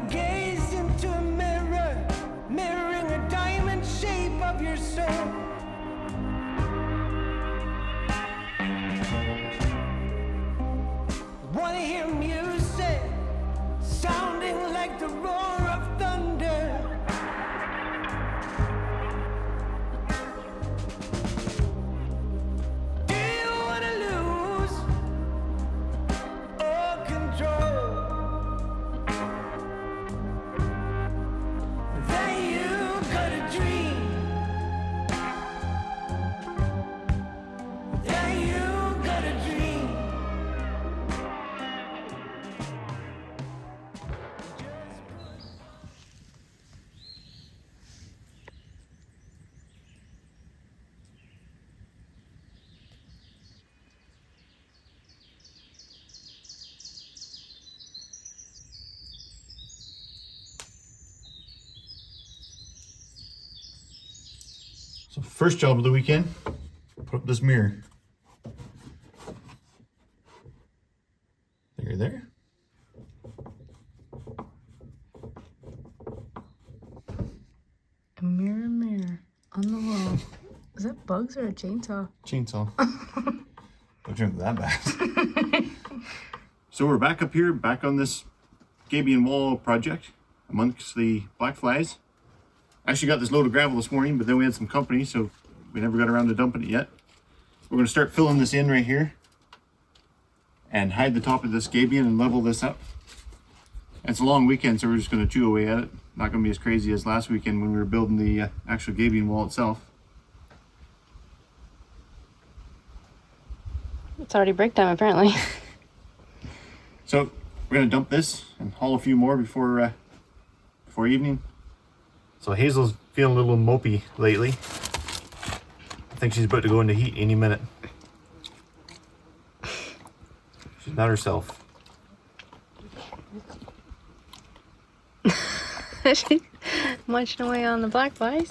wanna gaze into a mirror, mirroring a diamond shape of your soul. Wanna hear music sounding like the roar of thunder. Do you wanna lose all control? Then you got a dream. Then you got a dream. So first job of the weekend, put up this mirror. There. A mirror, mirror on the wall. Is that bugs or a chainsaw? Chainsaw. Don't drink that bad. So we're back up here, back on this Gabion wall project amongst the black flies. Actually got this load of gravel this morning, but then we had some company, so we never got around to dumping it yet. We're going to start filling this in right here and hide the top of this Gabion and level this up. And it's a long weekend, so we're just going to chew away at it. Not going to be as crazy as last weekend when we were building the actual Gabion wall itself. It's already break time, apparently. So we're going to dump this and haul a few more before evening. So Hazel's feeling a little mopey lately. I think she's about to go into heat any minute. She's not herself. She's munching away on the black flies.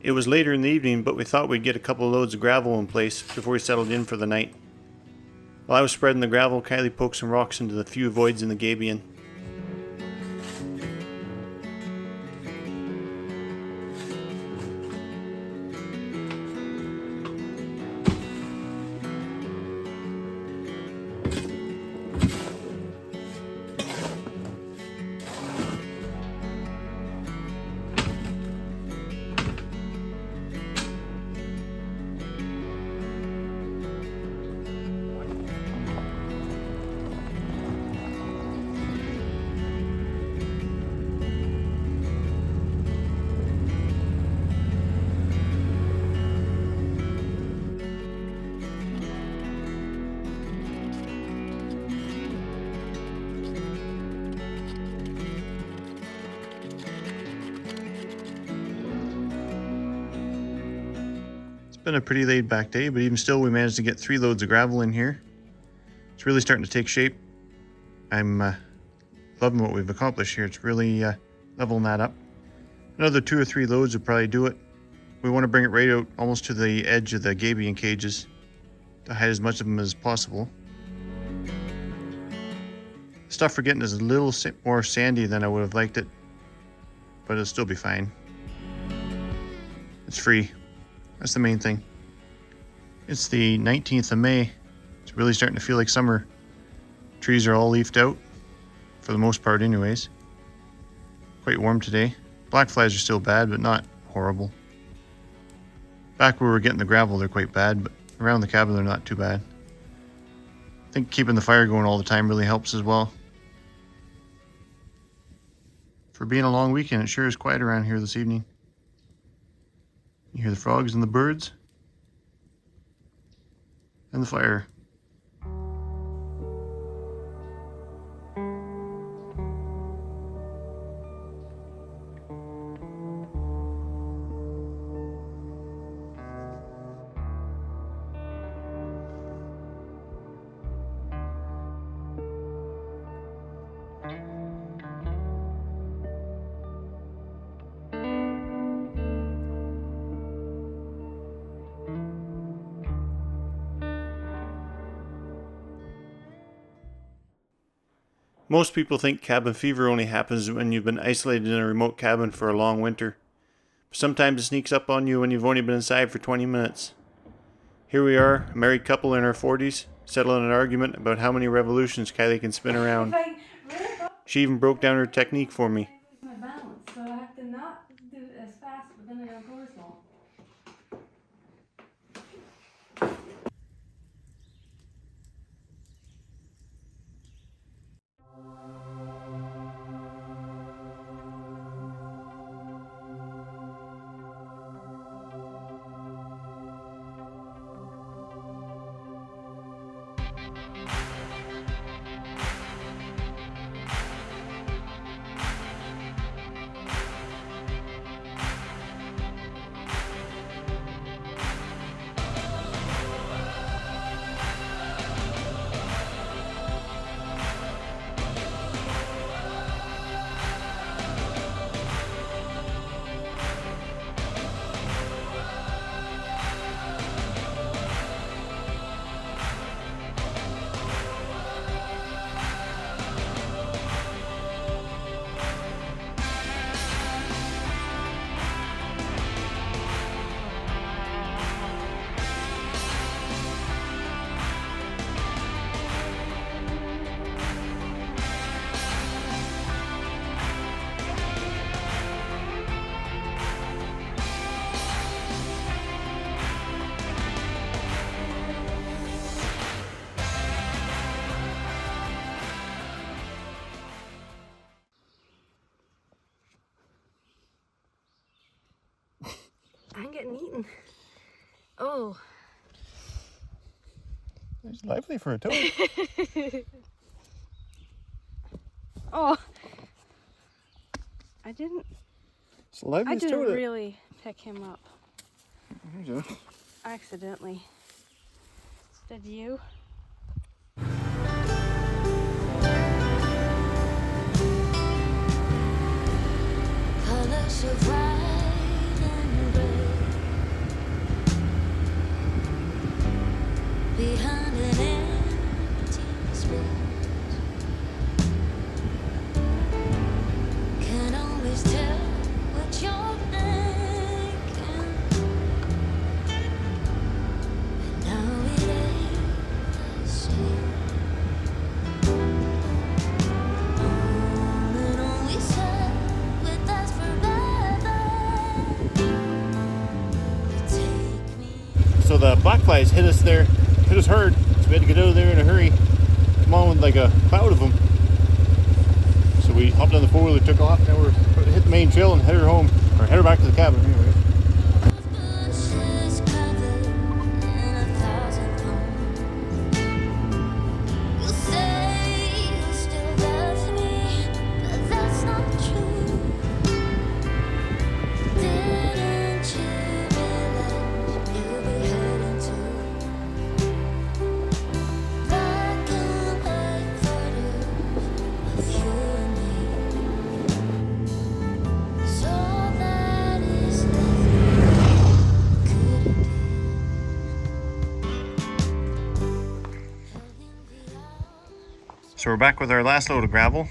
It was later in the evening, but we thought we'd get a couple of loads of gravel in place before we settled in for the night. While I was spreading the gravel, Kylie poked some rocks into the few voids in the Gabion. been a pretty laid back day, but even still we managed to get 3 loads of gravel in here. It's really starting to take shape. I'm loving what we've accomplished here. It's really leveling that up. Another 2 or 3 loads would probably do it. We want to bring it right out almost to the edge of the Gabion cages to hide as much of them as possible. The stuff we're getting is a little more sandy than I would have liked it, but it'll still be fine. It's free. That's the main thing. It's the 19th of May. It's really starting to feel like summer. Trees are all leafed out, for the most part anyways. Quite warm today. Black flies are still bad, but not horrible. Back where we're getting the gravel, they're quite bad, but around the cabin they're not too bad. I think keeping the fire going all the time really helps as well. For being a long weekend, it sure is quiet around here this evening. You hear the frogs and the birds and the fire. Most people think cabin fever only happens when you've been isolated in a remote cabin for a long winter. But sometimes it sneaks up on you when you've only been inside for 20 minutes. Here we are, a married couple in our 40s, settling an argument about how many revolutions Kylie can spin around. She even broke down her technique for me. My balance, so I have to not do it as fast, but then I of course won't. I'm getting eaten. Oh. It's lively for a toad. Oh. I didn't really pick him up. You Accidentally. Did you? Colors of white and gray behind an empty space. Can't always tell what you're thinking, and now it ain't the same. On and on we said with us forever. You take me. So the black flies hit us there, hit us hard, so we had to get out of there in a hurry. Come on with like a cloud of them. So we hopped on the 4-wheeler, took off, now we're hit the main trail and head her home, or head her back to the cabin anyway. Bushes covered in 1,000 homes. You say you still love me, but that's not true. Didn't you realize you'll be So we're back with our last load of gravel.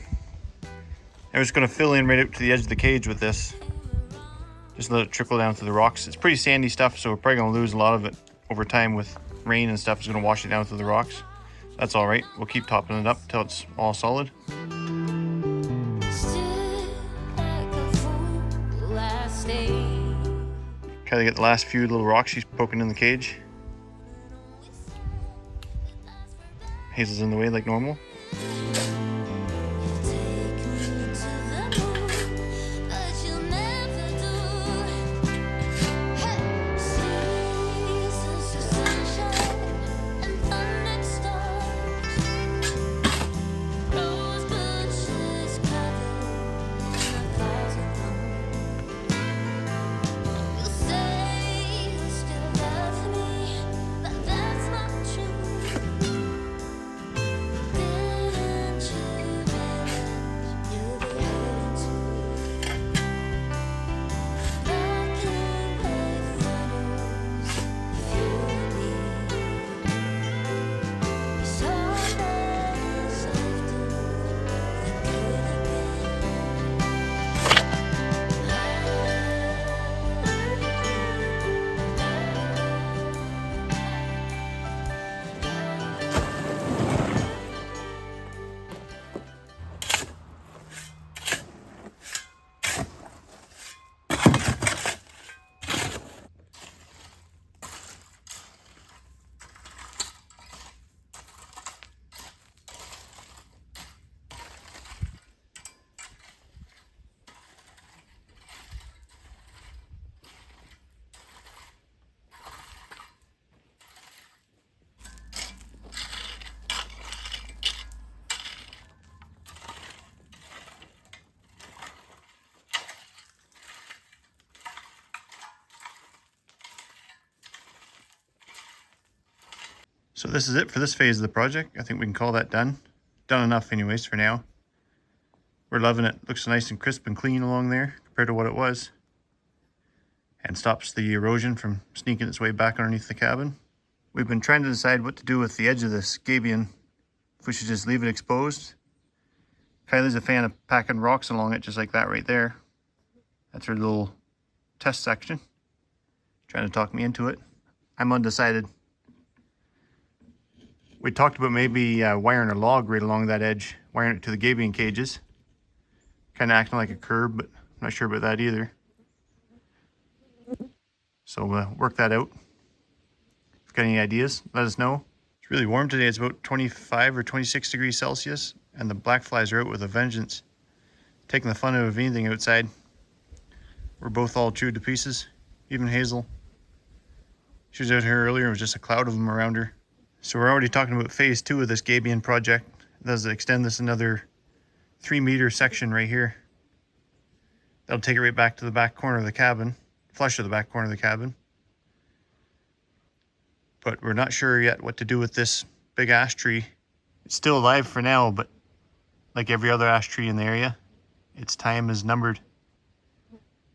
I'm just going to fill in right out to the edge of the cage with this. Just let it trickle down to the rocks. It's pretty sandy stuff, so we're probably going to lose a lot of it over time with rain and stuff. It's going to wash it down to the rocks. That's all right. We'll keep topping it up till it's all solid. Still like a fool, I stay. Kind of get the last few little rocks she's poking in the cage. Hazel's in the way like normal. So this is it for this phase of the project. I think we can call that done. Done enough anyways for now. We're loving it. Looks nice and crisp and clean along there compared to what it was. And stops the erosion from sneaking its way back underneath the cabin. We've been trying to decide what to do with the edge of this gabion. If we should just leave it exposed. Kylie's a fan of packing rocks along it just like that right there. That's her little test section. Trying to talk me into it. I'm undecided. We talked about maybe wiring a log right along that edge, wiring it to the gabion cages. Kind of acting like a curb, but I'm not sure about that either. So work that out. If you've got any ideas, let us know. It's really warm today. It's about 25 or 26 degrees Celsius, and the black flies are out with a vengeance. Taking the fun out of anything outside. We're both all chewed to pieces, even Hazel. She was out here earlier, it was just a cloud of them around her. So we're already talking about phase 2 of this gabion project. That does extend this another 3-meter section right here. That'll take it right back to the back corner of the cabin, flush to the back corner of the cabin. But we're not sure yet what to do with this big ash tree. It's still alive for now, but like every other ash tree in the area, its time is numbered.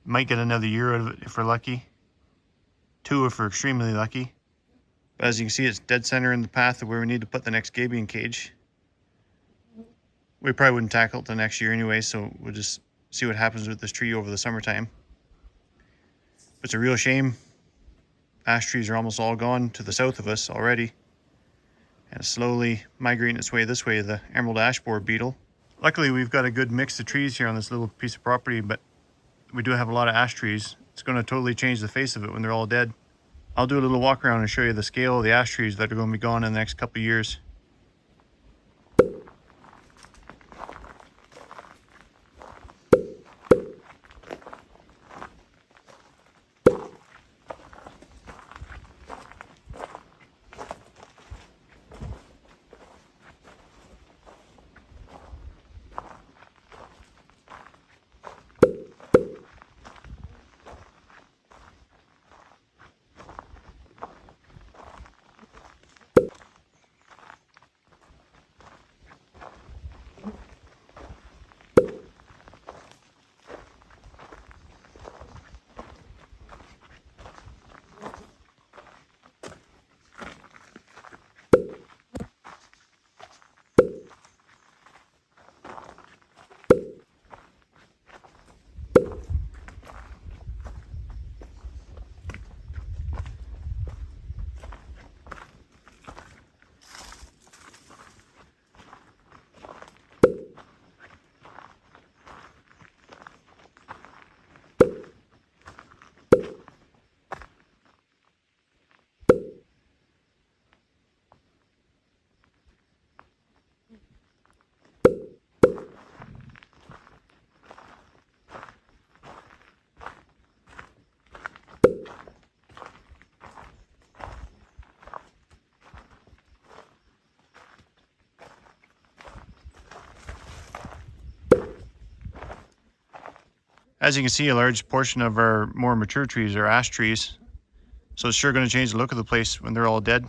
Might get another year out of it if we're lucky. 2 if we're extremely lucky. But as you can see, it's dead center in the path of where we need to put the next gabion cage. We probably wouldn't tackle it the next year anyway, so we'll just see what happens with this tree over the summertime. But it's a real shame. Ash trees are almost all gone to the south of us already. And it's slowly migrating its way this way, the emerald ash borer beetle. Luckily, we've got a good mix of trees here on this little piece of property, but we do have a lot of ash trees. It's going to totally change the face of it when they're all dead. I'll do a little walk around and show you the scale of the ash trees that are going to be gone in the next couple of years. As you can see, a large portion of our more mature trees are ash trees. So it's sure going to change the look of the place when they're all dead.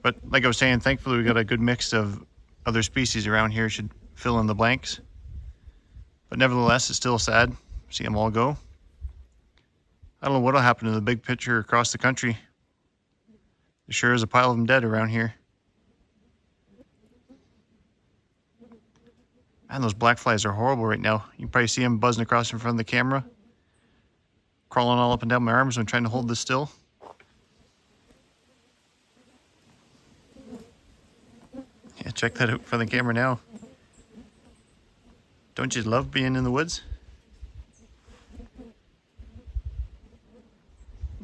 But like I was saying, thankfully we got a good mix of other species around here, should fill in the blanks. But nevertheless, it's still sad. See them all go. I don't know what'll happen to the big picture across the country. There sure is a pile of them dead around here. Man, those black flies are horrible right now. You can probably see them buzzing across in front of the camera. Crawling all up and down my arms when trying to hold this still. Yeah, check that out from the camera now. Don't you love being in the woods?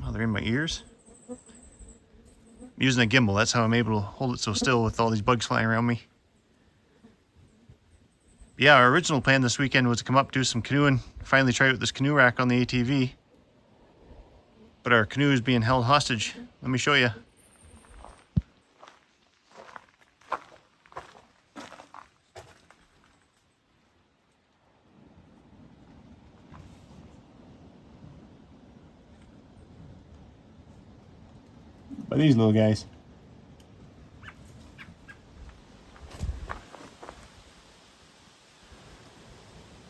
Oh, they're in my ears. I'm using a gimbal, that's how I'm able to hold it so still with all these bugs flying around me. Yeah, our original plan this weekend was to come up, do some canoeing, finally try out this canoe rack on the ATV. But our canoe is being held hostage. Let me show you. By these little guys.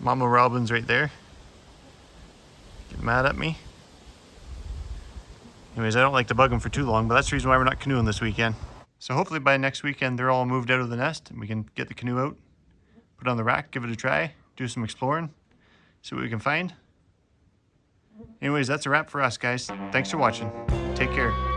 Mama Robin's right there. Get mad at me. Anyways, I don't like to bug them for too long, but that's the reason why we're not canoeing this weekend. So hopefully by next weekend they're all moved out of the nest and we can get the canoe out, put it on the rack, give it a try, do some exploring, see what we can find. Anyways, that's a wrap for us, guys. Thanks for watching. Take care.